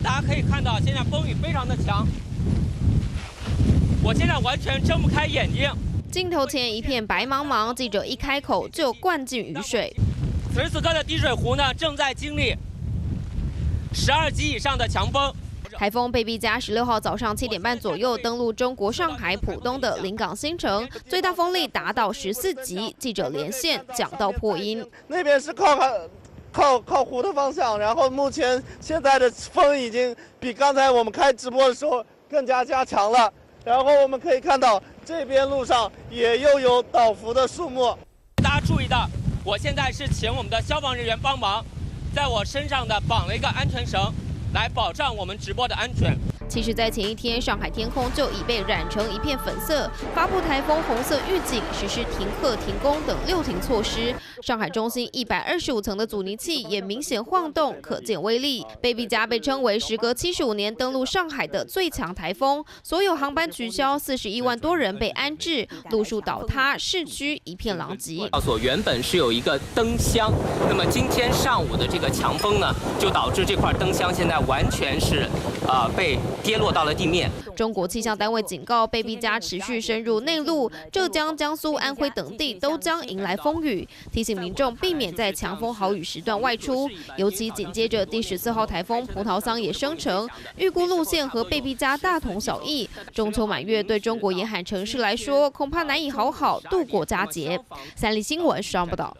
大家可以看到，现在风雨非常的强，我现在完全睁不开眼睛。镜头前一片白茫茫，记者一开口就灌进雨水。此时此刻的滴水湖呢，正在经历12级以上的强风。台风贝碧嘉16号早上7点半左右登陆中国上海浦东的临港新城，最大风力达到14级。记者连线讲到破音，那边是靠湖的方向，然后现在的风已经比刚才我们开直播的时候更加加强了。然后我们可以看到这边路上也又有倒伏的树木。大家注意到，我现在是请我们的消防人员帮忙，在我身上的绑了一个安全绳，来保障我们直播的安全。其实，在前一天，上海天空就已被染成一片粉色，发布台风红色预警，实施停课、停工等6停措施。上海中心125层的阻尼器也明显晃动，可见威力。贝碧嘉被称为时隔75年登陆上海的最强台风，所有航班取消，41万多人被安置，路树倒塌，市区一片狼藉。所原本是有一个灯箱，那么今天上午的这个强风呢，就导致这块灯箱现在完全是被跌落到了地面。中国气象单位警告，贝碧嘉持续深入内陆，浙江、江苏、安徽等地都将迎来风雨，提醒民众避免在强风豪雨时段外出。尤其紧接着第14号台风葡萄桑也生成，预估路线和贝碧嘉大同小异。中秋满月对中国沿海城市来说，恐怕难以好好度过佳节。三立新闻上报道。